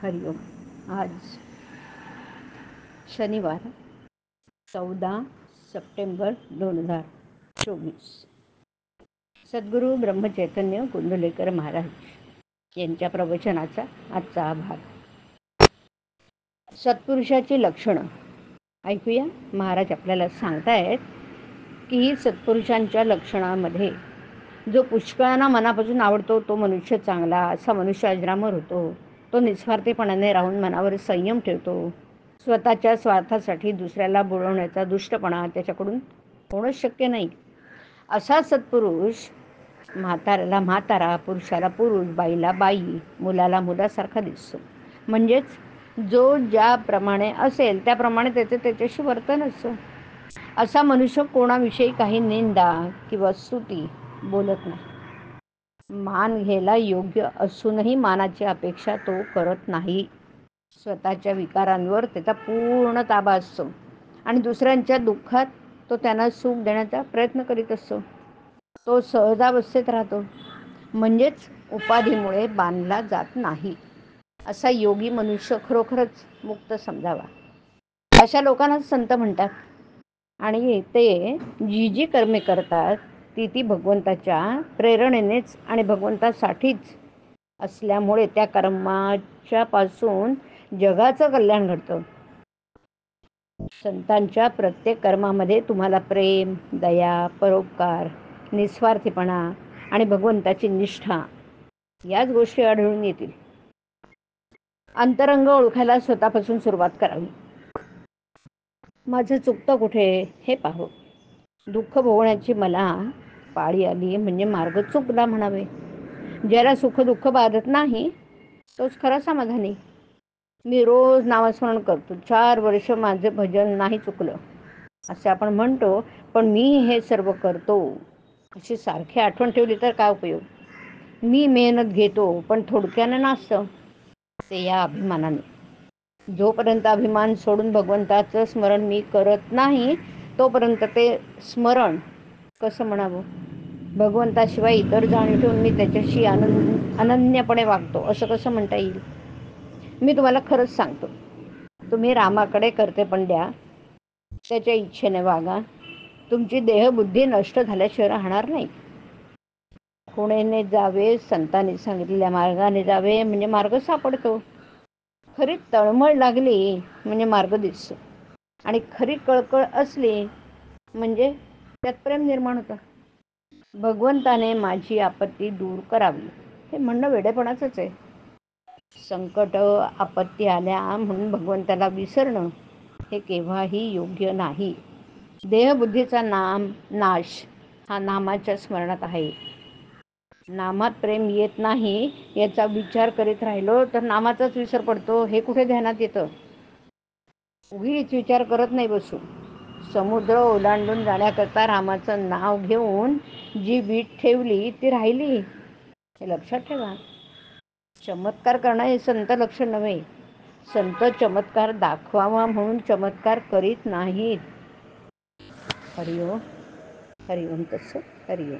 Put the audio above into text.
हरिओम. आज शनिवार 14 सप्टेंबर 2024. सद्गुरू ब्रह्मचैतन्य कुंडलेकर महाराज यांच्या प्रवचनाचा आजचा हा भाग. सत्पुरुषाची लक्षणं ऐकूया. महाराज आपल्याला सांगतायत की ही सत्पुरुषांच्या लक्षणामध्ये जो पुष्कळांना मनापासून आवडतो तो मनुष्य चांगला, असा मनुष्य अजरामर होतो. तो निस्वार्थीपणाने राहून मनावर संयम ठेवतो. स्वतःच्या स्वार्थासाठी दुसऱ्याला बुडवण्याचा दुष्टपणा त्याच्याकडून होणंच शक्य नाही. असा सत्पुरुष म्हाताऱ्याला म्हातारा, पुरुषाला पुरुष, बाईला बाई, मुलाला मुलासारखा दिसतो. म्हणजेच जो ज्याप्रमाणे असेल त्याप्रमाणे त्याच्याशी वर्तन असतं. असा मनुष्य कोणाविषयी काही निंदा किंवा स्तुती बोलत नाही. मान घ्यायला योग्य असूनही मानाची अपेक्षा तो करत नाही. स्वतःच्या विकारांवर त्याचा पूर्ण ताबा असतो आणि दुसऱ्यांच्या दुःखात तो त्यांना सुख देण्याचा प्रयत्न करीत असतो. तो सहजावस्थेत राहतो, म्हणजेच उपाधीमुळे बांधला जात नाही. असा योगी मनुष्य खरोखरच मुक्त समजावा. अशा लोकांना संत म्हणतात. आणि ते जी कर्मे करतात ती भगवंताच्या प्रेरणेनेच आणि भगवंतासाठीच असल्यामुळे त्या कर्माच्या पासून जगाचं कल्याण घडतं. संतांच्या प्रत्येक कर्मामध्ये तुम्हाला प्रेम, दया, परोपकार, निस्वार्थीपणा आणि भगवंताची निष्ठा याच गोष्टी आढळून येतील. अंतरंग ओळखायला स्वतःपासून सुरुवात करावी. माझं चुकतं कुठे हे पाहू. दुःख भोगण्याची मला पाळी आली म्हणजे मार्ग चुकला म्हणावे. ज्याला सुख दुःख बाधत नाही तोच खरा समाधानी. मी रोज नामस्मरण करतो, 4 वर्ष माझे भजन नाही चुकलं असे आपण म्हणतो, पण मी हे सर्व करतो अशी सारखी आठवण ठेवली तर काय उपयोग. मी मेहनत घेतो पण थोडक्यानं नाचतं, ते या अभिमानाने. जोपर्यंत अभिमान सोडून भगवंताचं स्मरण मी करत नाही तोपर्यंत ते स्मरण कसं म्हणावं. भगवंताशिवाय इतर जाणीव ठेवून मी त्याच्याशी अनन्यपणे वागतो असं कसं म्हणता येईल. मी तुम्हाला खरंच सांगतो, तुम्ही रामाकडे कर्तेपण द्या, त्याच्या इच्छेने वागा. तुमची देहबुद्धी नष्ट झाल्याशिवाय राहणार नाही. खुणेने जावे, संतांनी सांगितलेल्या मार्गाने जावे म्हणजे मार्ग सापडतो. खरी तळमळ लागली म्हणजे मार्ग दिसतो आणि खरी कळकळ असली म्हणजे त्यात प्रेम निर्माण होतं. भगवंताने माझी आपत्ती दूर करावी हे म्हणणं वेडेपणाचंच आहे. संकट आपत्ती आल्या म्हणून भगवंताला विसरणं हे केव्हाही योग्य नाही. देहबुद्धीचा नाश हा नामाच्या स्मरणात आहे. नामात प्रेम येत नाही याचा विचार करीत राहिलो तर नामाचाच विसर पडतो हे कुठे ध्यानात येतं. उगीच विचार करत नाही बसू. समुद्र ओलांडून जाण्याकरता रामाचं नाव घेऊन जी वीट ठेवली ती राहिली हे लक्षात ठेवा. चमत्कार करणं हे संत लक्षण नव्हे. संत चमत्कार दाखवावा म्हणून चमत्कार करीत नाहीत. हरिओम. हरिओम. तसं हरिओम.